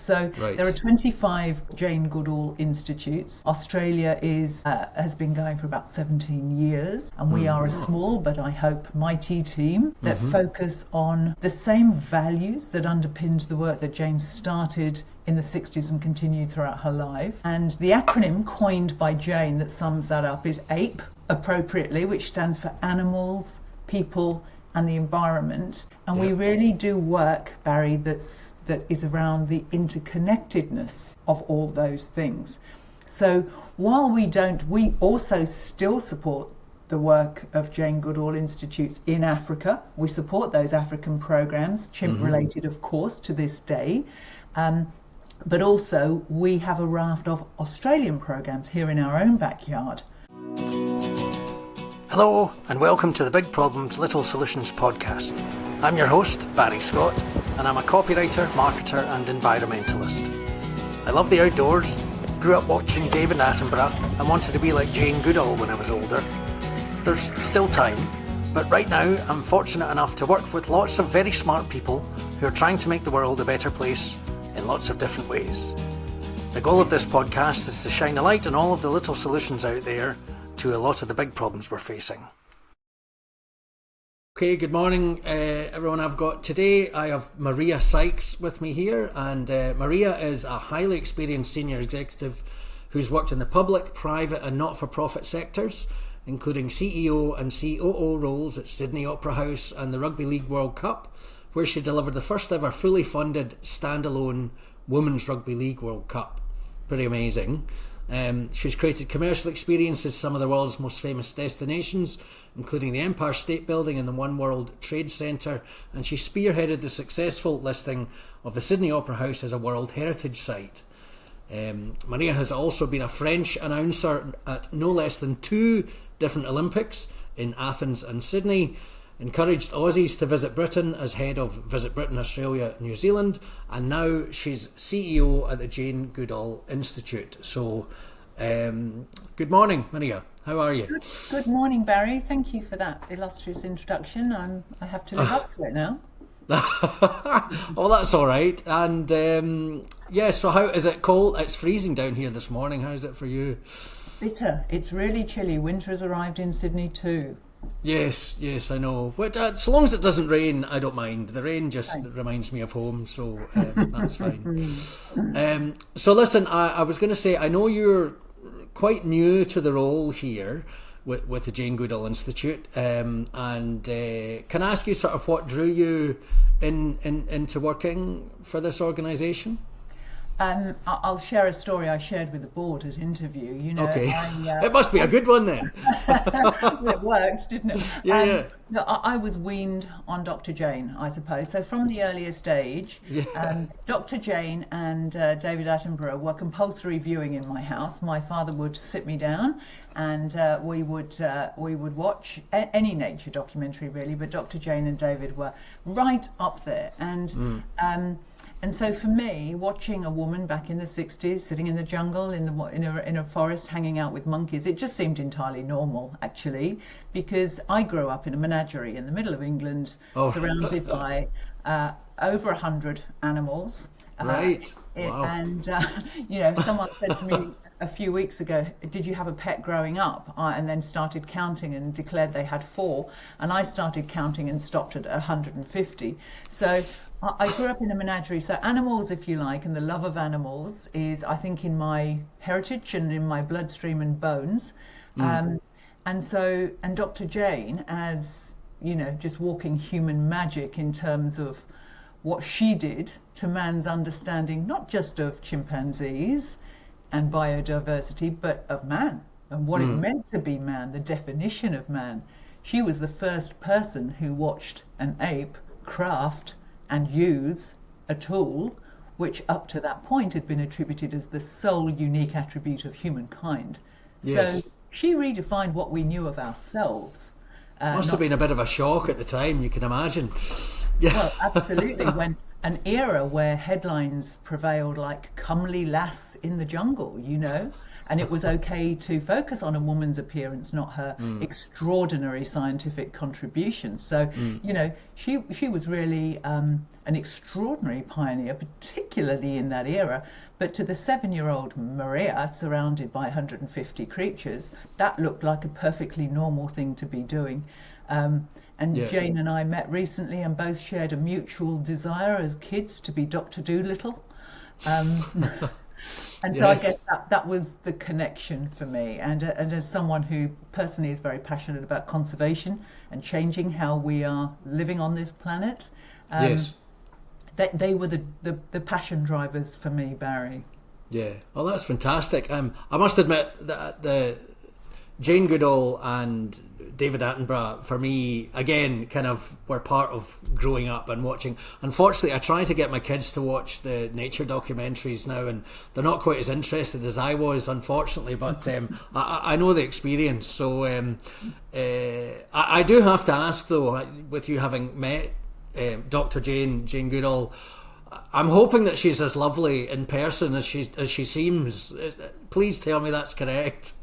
So there are 25 Jane Goodall Institutes. Australia has been going for about 17 years, and we are a small but I hope mighty team that focus on the same values that underpinned the work that Jane started in the 60s and continued throughout her life. And the acronym coined by Jane that sums that up is APE, appropriately, which stands for animals, people, and the environment. And we really do work, Barry, that is around the interconnectedness of all those things. So while we also still support the work of Jane Goodall Institutes in Africa. We support those African programs, chimp related, of course, to this day. But also we have a raft of Australian programs here in our own backyard. Hello and welcome to the Big Problems Little Solutions podcast. I'm your host, Barry Scott, and I'm a copywriter, marketer and environmentalist. I love the outdoors, grew up watching David Attenborough and wanted to be like Jane Goodall when I was older. There's still time, but right now I'm fortunate enough to work with lots of very smart people who are trying to make the world a better place in lots of different ways. The goal of this podcast is to shine a light on all of the little solutions out there to a lot of the big problems we're facing. Okay, good morning everyone. Today I have Maria Sykes with me here, and Maria is a highly experienced senior executive who's worked in the public, private and not-for-profit sectors, including CEO and COO roles at Sydney Opera House and the Rugby League World Cup, where she delivered the first ever fully funded standalone Women's Rugby League World Cup. Pretty amazing. She's created commercial experiences at some of the world's most famous destinations, including the Empire State Building and the One World Trade Centre, and she spearheaded the successful listing of the Sydney Opera House as a World Heritage Site. Maria has also been a French announcer at no less than 2 different Olympics in Athens and Sydney, encouraged Aussies to visit Britain as head of Visit Britain Australia New Zealand, and now she's CEO at the Jane Goodall Institute. So good morning, Maria. How are you? Good morning, Barry. Thank you for that illustrious introduction. I have to live up to it now. Oh, that's all right. And so how is it cold? It's freezing down here this morning. How is it for you? Bitter. It's really chilly. Winter has arrived in Sydney too. Yes, I know. But as long as it doesn't rain, I don't mind. The rain just reminds me of home, so that's fine. So listen, I was going to say, I know you're quite new to the role here with the Jane Goodall Institute, and can I ask you sort of what drew you into working for this organisation? I'll share a story I shared with the board at interview. Okay. It must be a good one then. It worked, didn't it? Yeah. I was weaned on Dr. Jane, I suppose. So from the earliest age, Dr. Jane and David Attenborough were compulsory viewing in my house. My father would sit me down, and we would watch any nature documentary really, but Dr. Jane and David were right up there. And so for me, watching a woman back in the 60s sitting in the jungle in a forest hanging out with monkeys, it just seemed entirely normal, actually, because I grew up in a menagerie in the middle of England, surrounded by over 100 animals. Right. Wow. And, someone said to me a few weeks ago, did you have a pet growing up? And then started counting and declared they had 4. And I started counting and stopped at 150. So I grew up in a menagerie, so animals, if you like, and the love of animals is, I think, in my heritage and in my bloodstream and bones. And Dr. Jane, as, just walking human magic in terms of what she did to man's understanding, not just of chimpanzees and biodiversity, but of man and what it meant to be man, the definition of man. She was the first person who watched an ape craft and use a tool which up to that point had been attributed as the sole unique attribute of humankind. Yes. So she redefined what we knew of ourselves. Must have been a bit of a shock at the time, you can imagine. Well, absolutely. an era where headlines prevailed like "comely lass in the jungle," and it was okay to focus on a woman's appearance, not her extraordinary scientific contribution. So, she was really an extraordinary pioneer, particularly in that era. But to the 7-year-old Maria, surrounded by 150 creatures, that looked like a perfectly normal thing to be doing. Jane and I met recently and both shared a mutual desire as kids to be Dr. Dolittle. And so I guess that was the connection for me. And as someone who personally is very passionate about conservation and changing how we are living on this planet, they were the passion drivers for me, Barry. Yeah, well, that's fantastic. I must admit that the Jane Goodall and David Attenborough, for me, again, kind of were part of growing up and watching. Unfortunately, I try to get my kids to watch the nature documentaries now, and they're not quite as interested as I was, unfortunately, but I know the experience. So I do have to ask, though, with you having met Dr. Jane Goodall, I'm hoping that she's as lovely in person as she seems. Please tell me that's correct.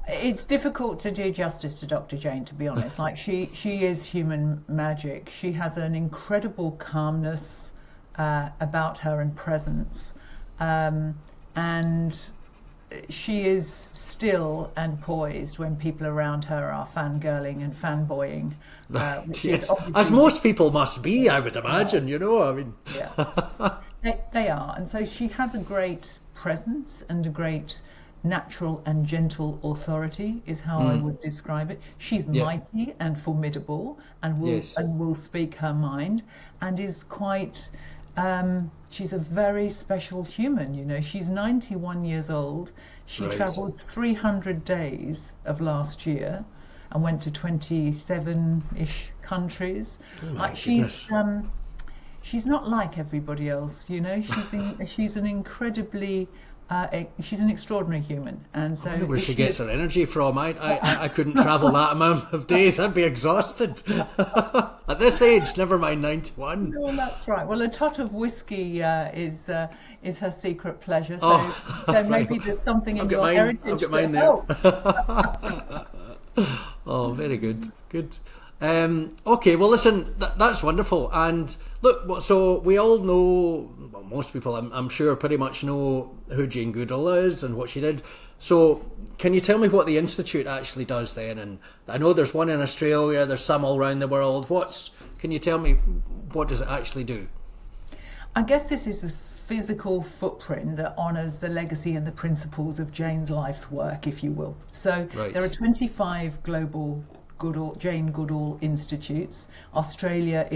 It's difficult to do justice to Dr. Jane, to be honest. Like she is human magic. She has an incredible calmness about her and presence, and she is still and poised when people around her are fangirling and fanboying. Yes. As most people must be, I would imagine. They are, and so she has a great presence and a great natural and gentle authority is how I would describe it. She's mighty and formidable and will speak her mind, and is quite she's a very special human. She's 91 years old. She travelled 300 days of last year and went to 27-ish countries. She's not like everybody else. She's an incredibly she's an extraordinary human, and so I wonder where she gets her energy from. I couldn't travel that amount of days. I'd be exhausted at this age. Never mind 91. No, that's right. Well, a tot of whiskey is her secret pleasure. So maybe there's something in your heritage. I've got mine there. Oh, very good. Good. Okay, well, listen, that's wonderful. And look, so we all know, well, most people, I'm sure, pretty much know who Jane Goodall is and what she did. So can you tell me what the Institute actually does then? And I know there's one in Australia, there's some all around the world. Can you tell me, what does it actually do? I guess this is a physical footprint that honours the legacy and the principles of Jane's life's work, if you will. So there are 25 global Jane Goodall Institutes. Australia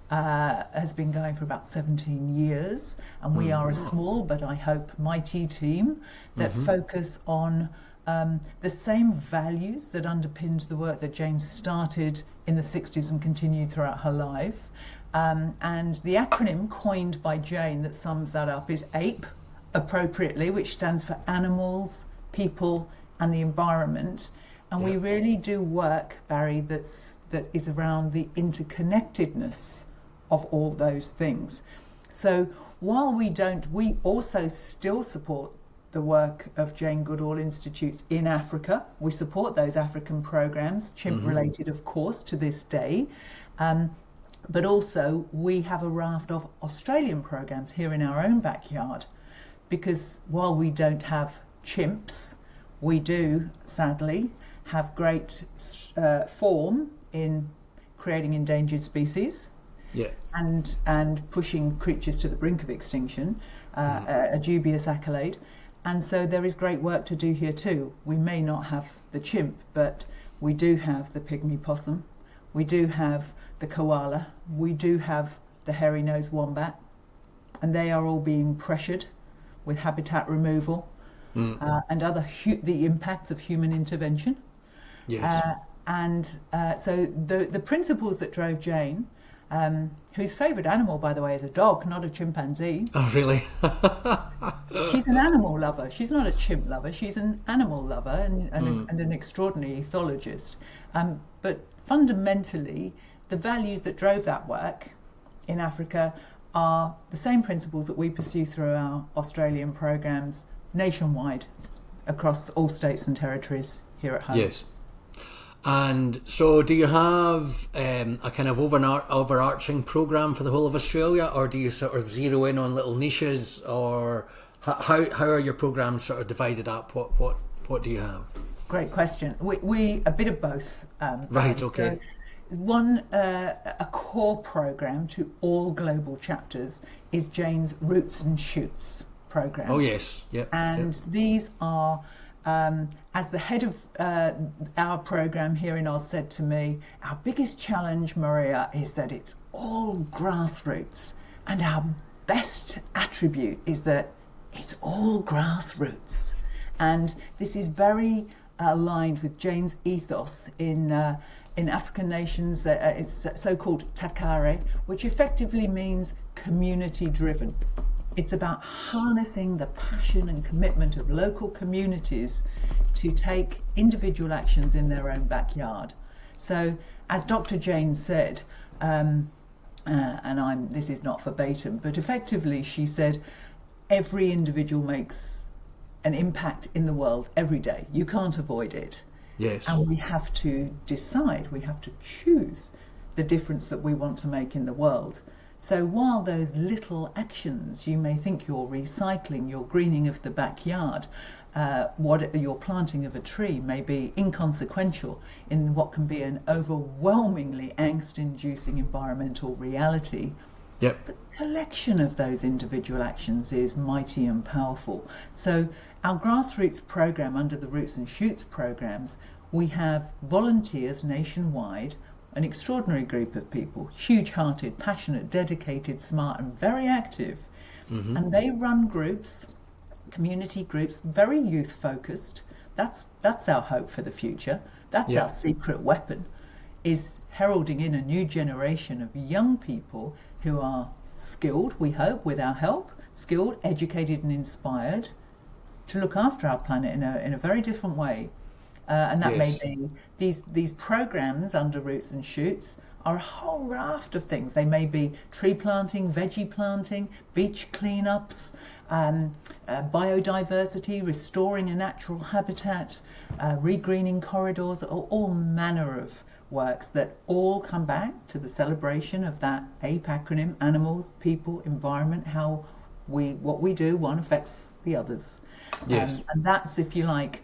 has been going for about 17 years, and we are a small but I hope mighty team that focus on the same values that underpinned the work that Jane started in the 60s and continued throughout her life. And the acronym coined by Jane that sums that up is APE, appropriately, which stands for animals, people and the environment. And we really do work, Barry, that is around the interconnectedness of all those things. So while we also still support the work of Jane Goodall Institutes in Africa. We support those African programs, chimp related, of course, to this day. But also we have a raft of Australian programs here in our own backyard, because while we don't have chimps, we do, sadly, have great form in creating endangered species and pushing creatures to the brink of extinction, a dubious accolade. And so there is great work to do here too. We may not have the chimp, but we do have the pygmy possum, we do have the koala, we do have the hairy-nosed wombat, and they are all being pressured with habitat removal and other the impacts of human intervention. Yes. So the principles that drove Jane, whose favourite animal, by the way, is a dog, not a chimpanzee. Oh, really? She's an animal lover. She's not a chimp lover. She's an animal lover and an extraordinary ethologist. But fundamentally, the values that drove that work in Africa are the same principles that we pursue through our Australian programs nationwide across all states and territories here at home. Yes. And so do you have a kind of overarching programme for the whole of Australia, or do you sort of zero in on little niches, or how are your programmes sort of divided up? What do you have? Great question. We a bit of both. Right, okay. So a core programme to all global chapters is Jane's Roots and Shoots programme. Oh yes, yeah. And these are, as the head of our programme here in Oz said to me, our biggest challenge, Maria, is that it's all grassroots, and our best attribute is that it's all grassroots. And this is very aligned with Jane's ethos in African nations. It's so-called takare, which effectively means community-driven. It's about harnessing the passion and commitment of local communities to take individual actions in their own backyard. So, as Dr. Jane said, this is not verbatim, but effectively she said, every individual makes an impact in the world every day. You can't avoid it. Yes. And we have to decide, we have to choose the difference that we want to make in the world. So while those little actions, you may think you're recycling, you're greening of the backyard, your planting of a tree may be inconsequential in what can be an overwhelmingly angst-inducing environmental reality. Yep. The collection of those individual actions is mighty and powerful. So our grassroots program, under the Roots and Shoots programs, we have volunteers nationwide, an extraordinary group of people, huge-hearted, passionate, dedicated, smart and very active. Mm-hmm. And they run groups, community groups, very youth-focused. That's our hope for the future. That's our secret weapon, is heralding in a new generation of young people who are skilled, we hope, with our help, skilled, educated and inspired to look after our planet in a very different way. And that may be these programs under Roots and Shoots are a whole raft of things. They may be tree planting, veggie planting, beach cleanups, biodiversity, restoring a natural habitat, regreening corridors, all manner of works that all come back to the celebration of that APE acronym: animals, people, environment, how what we do, one affects the others. Yes. And that's, if you like,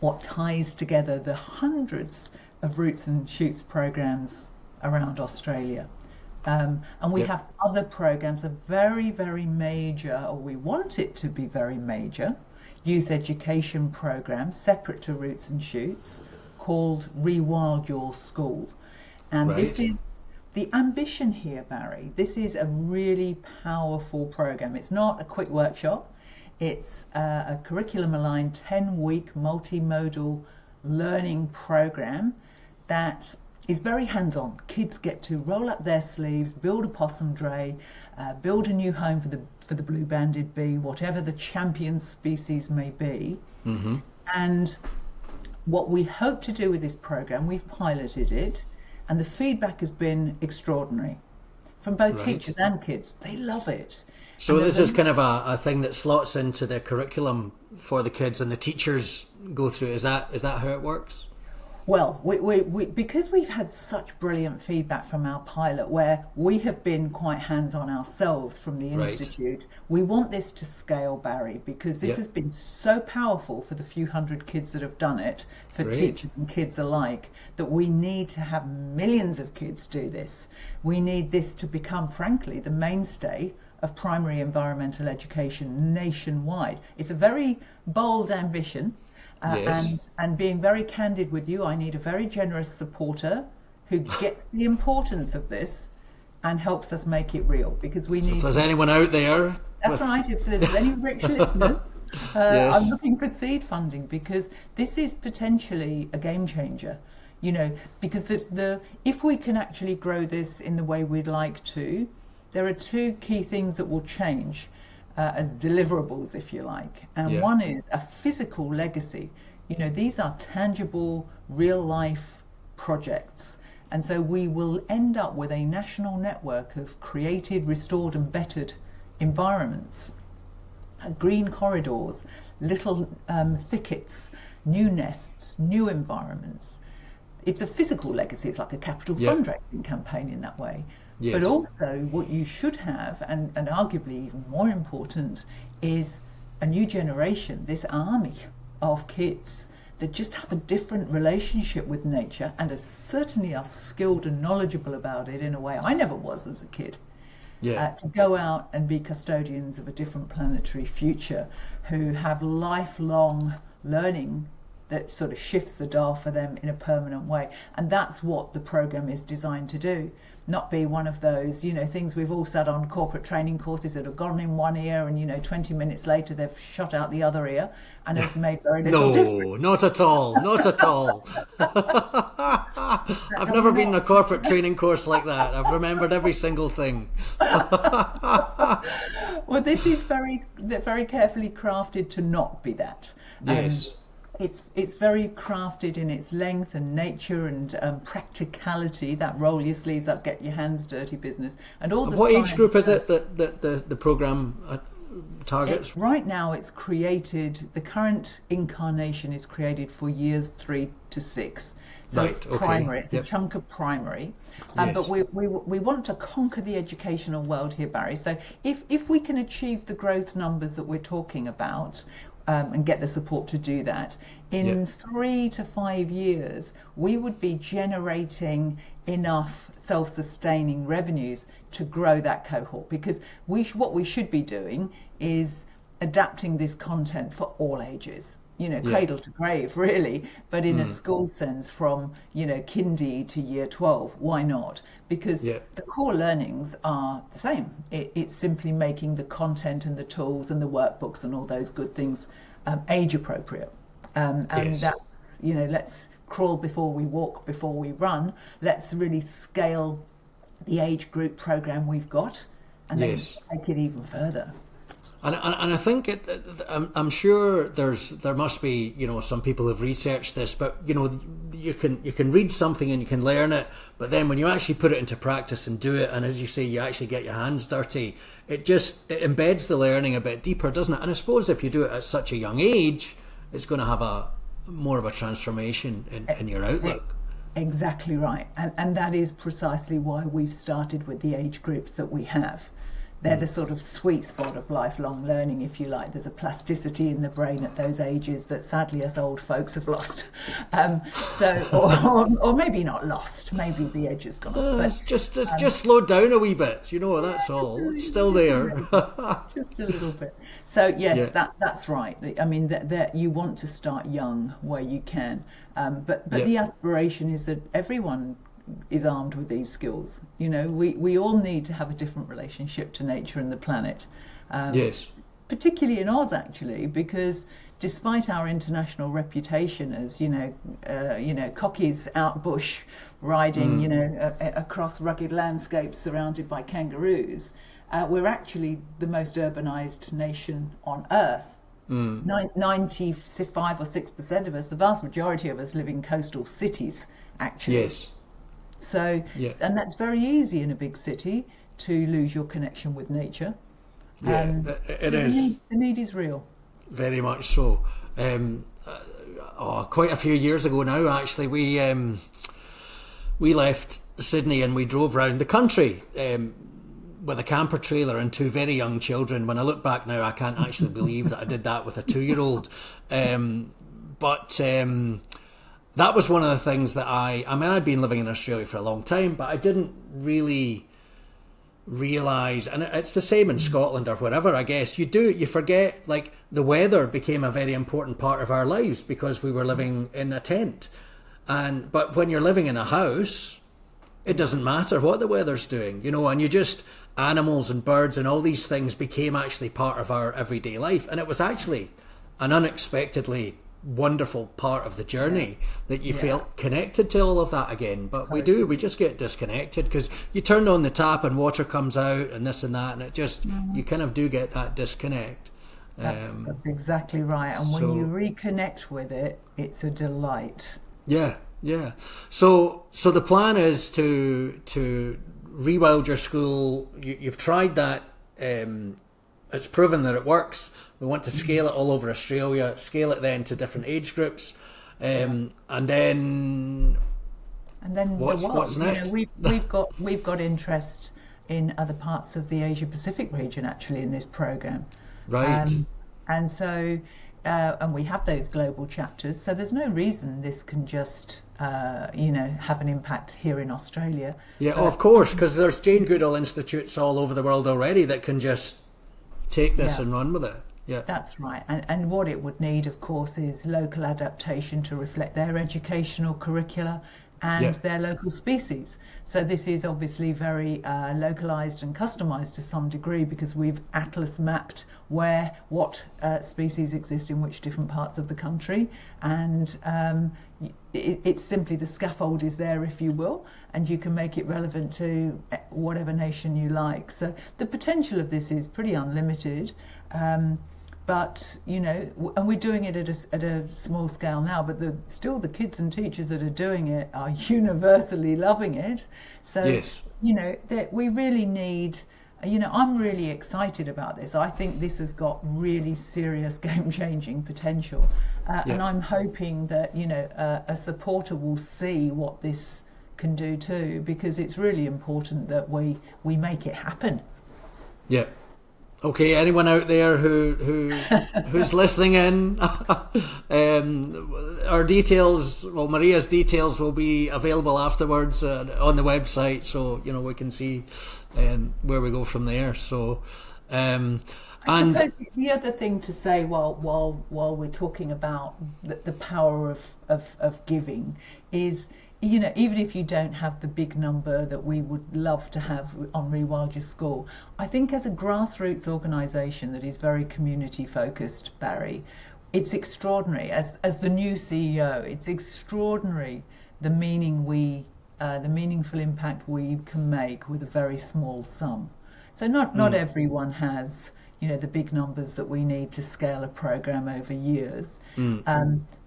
what ties together the hundreds of Roots and Shoots programs around Australia. And we have other programs, a very, very major, or we want it to be very major, youth education program separate to Roots and Shoots called Rewild Your School. And this is the ambition here, Barry. This is a really powerful program. It's not a quick workshop. It's a curriculum-aligned 10-week multimodal learning program that is very hands-on. Kids get to roll up their sleeves, build a possum dray, build a new home for the blue-banded bee, whatever the champion species may be. Mm-hmm. And what we hope to do with this program, we've piloted it, and the feedback has been extraordinary from both teachers and kids. They love it. So this is kind of a thing that slots into the curriculum for the kids, and the teachers go through. Is that how it works? Well, we because we've had such brilliant feedback from our pilot, where we have been quite hands-on ourselves from the Institute, we want this to scale, Barry, because this has been so powerful for the few hundred kids that have done it, for teachers and kids alike, that we need to have millions of kids do this. We need this to become, frankly, the mainstay of primary environmental education nationwide. It's a very bold ambition. And being very candid with you, I need a very generous supporter who gets the importance of this and helps us make it real, because we need... If there's anyone out there... That's right, if there's any rich listeners, I'm looking for seed funding, because this is potentially a game changer. You know, because if we can actually grow this in the way we'd like to, there are two key things that will change. As deliverables, if you like. And one is a physical legacy. You know, these are tangible, real life projects. And so we will end up with a national network of created, restored and bettered environments, green corridors, little thickets, new nests, new environments. It's a physical legacy. It's like a capital fundraising campaign in that way. Yes. But also what you should have, and arguably even more important, is a new generation, this army of kids that just have a different relationship with nature and certainly are skilled and knowledgeable about it in a way I never was as a kid. To go out and be custodians of a different planetary future, who have lifelong learning that sort of shifts the dial for them in a permanent way. And that's what the program is designed to do. Not be one of those, things we've all sat on corporate training courses that have gone in one ear and, 20 minutes later they've shot out the other ear and have made very little difference. No, not at all. Not at all. I've never been in a corporate training course like that. I've remembered every single thing. Well, this is very carefully crafted to not be that. Yes. It's very crafted in its length and nature and practicality, that roll your sleeves up, get your hands dirty business. And all the what age group is it that the programme targets? Right now it's created, the current incarnation is created for years 3 to 6. So it's primary, it's a chunk of primary. But we want to conquer the educational world here, Barry. So if we can achieve the growth numbers that we're talking about, and get the support to do that, in 3 to 5 years, we would be generating enough self-sustaining revenues to grow that cohort. Because what we should be doing is adapting this content for all ages, cradle to grave, really, but in a school sense from, kindy to year 12. Why not? Because the core learnings are the same. It's simply making the content and the tools and the workbooks and all those good things age appropriate. And that's, let's crawl before we walk, before we run. Let's really scale the age group program we've got and then take it even further. And I think I'm sure there must be some people who've researched this, but you can read something and you can learn it, but then when you actually put it into practice and do it, and as you say, you actually get your hands dirty, it embeds the learning a bit deeper, doesn't it? And I suppose if you do it at such a young age, it's going to have more of a transformation in your outlook. Exactly right, and that is precisely why we've started with the age groups that we have. They're the sort of sweet spot of lifelong learning, if you like. There's a plasticity in the brain at those ages that sadly us old folks have lost. Or maybe not lost. Maybe the edge has gone off. It's just slowed down a wee bit, that's all. It's still there. Just a little bit. So yes, that's right. I mean, that you want to start young where you can. But the aspiration is that everyone is armed with these skills. We all need to have a different relationship to nature and the planet. Particularly in Oz, actually, because despite our international reputation as cockies out bush riding across rugged landscapes surrounded by kangaroos, we're actually the most urbanized nation on earth. 95 or 6% of us, the vast majority of us, live in coastal cities, actually. So, and that's very easy in a big city to lose your connection with nature. It is. The need is real. Very much so. Quite a few years ago now, actually, we left Sydney and we drove round the country with a camper trailer and 2 very young children. When I look back now, I can't actually believe that I did that with a 2-year-old. That was one of the things that I'd been living in Australia for a long time, but I didn't really realise, and it's the same in Scotland or wherever, I guess, you forget, like, the weather became a very important part of our lives because we were living in a tent. But when you're living in a house, it doesn't matter what the weather's doing, and animals and birds and all these things became actually part of our everyday life. And it was actually an unexpectedly wonderful part of the journey that you felt connected to all of that again. But we just get disconnected because you turn on the tap and water comes out and this and that, and it just you kind of do get that disconnect. That's exactly right. And when you reconnect with it, it's a delight. Yeah, Yeah. So the plan is to Rewild Your School. You've tried that. It's proven that it works. We want to scale it all over Australia. Scale it then to different age groups, and then what's next? We've got interest in other parts of the Asia Pacific region actually in this program, right? And so. And we have those global chapters, so there's no reason this can just, have an impact here in Australia. Yeah, of course, because there's Jane Goodall Institutes all over the world already that can just take this and run with it. Yeah, that's right. And what it would need, of course, is local adaptation to reflect their educational curricula and their local species. So this is obviously very localised and customised to some degree because we've atlas mapped what species exist in which different parts of the country, and it's simply the scaffold is there, if you will, and you can make it relevant to whatever nation you like. So the potential of this is pretty unlimited. But, and we're doing it at a small scale now, but still the kids and teachers that are doing it are universally loving it. So, that we really need, I'm really excited about this. I think this has got really serious game-changing potential. And I'm hoping that, a supporter will see what this can do too, because it's really important that we make it happen. Yeah. Okay, anyone out there who's listening in, our details, Maria's details will be available afterwards on the website, so we can see where we go from there. So, and the other thing to say while we're talking about the power of giving is, even if you don't have the big number that we would love to have on Rewild Your School, I think as a grassroots organisation that is very community focused, Barry, it's extraordinary. As the new CEO, it's extraordinary the meaningful impact we can make with a very small sum. So not everyone has the big numbers that we need to scale a program over years.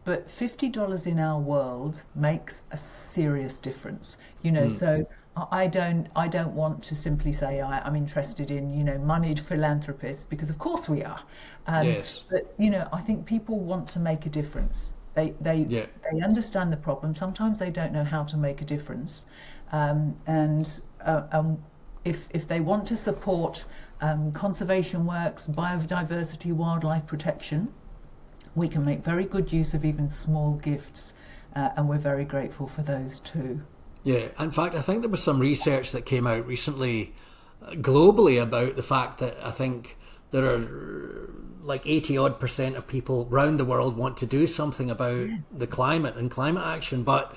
But $50 in our world makes a serious difference. So I don't want to simply say I'm interested in moneyed philanthropists, because of course we are. Yes. But I think people want to make a difference. They understand the problem. Sometimes they don't know how to make a difference, and if they want to support conservation works, biodiversity, wildlife protection, we can make very good use of even small gifts, and we're very grateful for those too. Yeah, in fact, I think there was some research that came out recently globally about the fact that I think there are like 80% of people around the world want to do something about the climate and climate action, but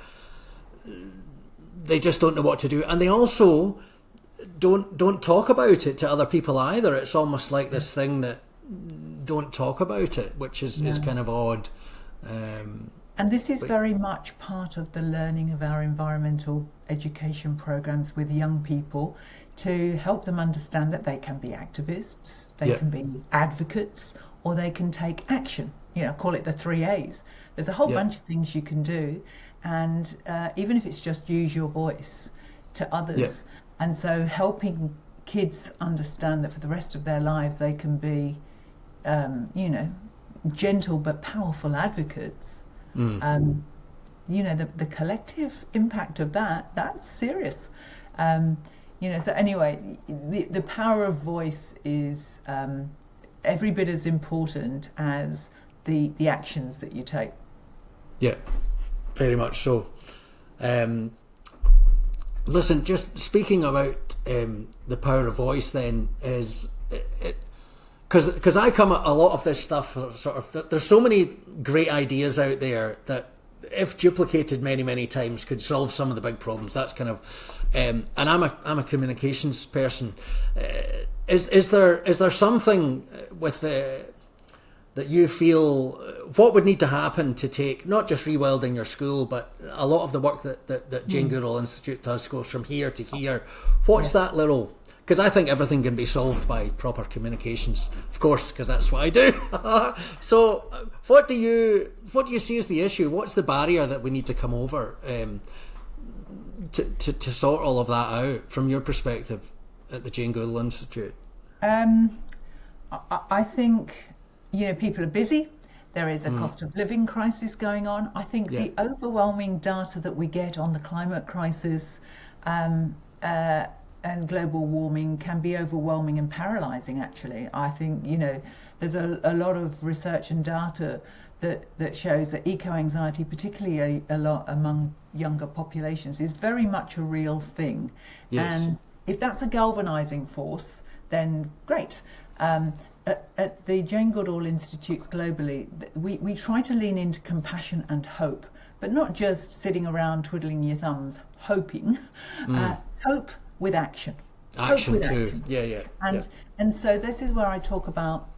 they just don't know what to do. And they also don't talk about it to other people either. It's almost like this thing that don't talk about it, which is kind of odd. And this is very much part of the learning of our environmental education programs with young people, to help them understand that they can be activists, they can be advocates, or they can take action. Call it the 3 A's. There's a whole bunch of things you can do, and even if it's just use your voice to others. And so helping kids understand that for the rest of their lives they can be gentle but powerful advocates. The collective impact of that's serious. So anyway, the power of voice is every bit as important as the actions that you take. Yeah, very much so. Listen, just speaking about the power of voice then, is it because I come at a lot of this stuff sort of, there's so many great ideas out there that if duplicated many times could solve some of the big problems. That's kind of and I'm a communications person. Is there something with that you feel, what would need to happen to take not just Rewilding Your School, but a lot of the work that Jane Goodall Institute does goes from here to here? What's that little because I think everything can be solved by proper communications, of course, because that's what I do. So what do you see as the issue? What's the barrier that we need to come over to sort all of that out from your perspective at the Jane Goodall Institute? I think, people are busy. There is a cost of living crisis going on. I think the overwhelming data that we get on the climate crisis and global warming can be overwhelming and paralysing, actually. I think, there's a lot of research and data that shows that eco-anxiety, particularly a lot among younger populations, is very much a real thing. Yes. And if that's a galvanising force, then great. At the Jane Goodall Institutes globally, we try to lean into compassion and hope, but not just sitting around twiddling your thumbs, hoping. Hope with action. Action hope with too. Action. Yeah. And so this is where I talk about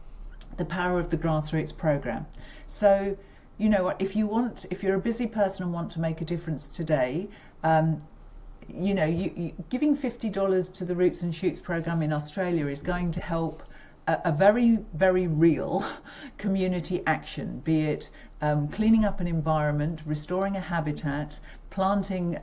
the power of the Grassroots program. So, if you're a busy person and want to make a difference today, giving $50 to the Roots and Shoots program in Australia is going to help a very, very real community action, be it cleaning up an environment, restoring a habitat, planting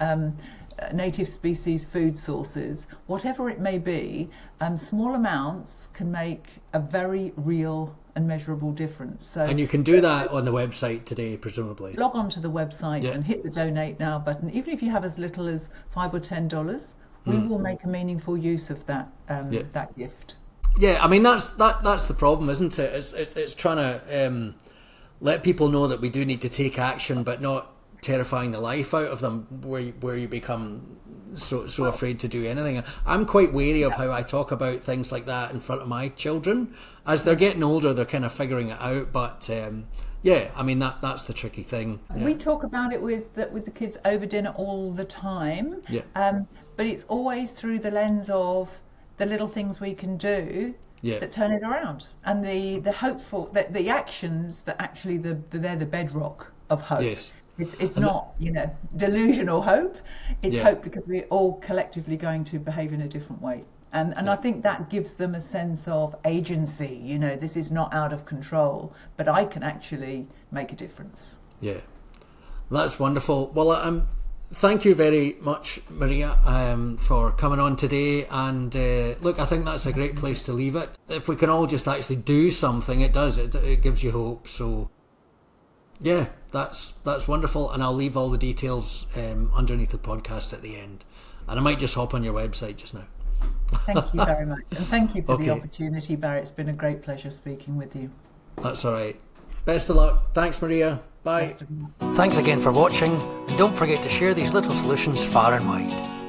native species food sources, whatever it may be. Small amounts can make a very real and measurable difference. So, and you can do that on the website today, presumably. Log on to the website and hit the donate now button. Even if you have as little as $5 or $10, we will make a meaningful use of that that gift. Yeah, I mean that's the problem, isn't it? It's trying to let people know that we do need to take action, but not terrifying the life out of them, where you become so afraid to do anything. I'm quite wary of how I talk about things like that in front of my children. As they're getting older, they're kind of figuring it out. But I mean that's the tricky thing. Yeah. We talk about it with the kids over dinner all the time. Yeah. But it's always through the lens of the little things we can do that turn it around, and the hopeful, the actions that actually they're the bedrock of hope. Yes. It's not delusional hope. It's hope because we're all collectively going to behave in a different way, and I think that gives them a sense of agency. This is not out of control, but I can actually make a difference. Yeah, that's wonderful. Well, thank you very much, Maria, for coming on today. And look, I think that's a great place to leave it. If we can all just actually do something, it does. It gives you hope. So, yeah, that's wonderful. And I'll leave all the details underneath the podcast at the end. And I might just hop on your website just now. Thank you very much. And thank you for the opportunity, Barry. It's been a great pleasure speaking with you. That's all right. Best of luck. Thanks, Maria. Bye. Thanks again for watching, and don't forget to share these little solutions far and wide.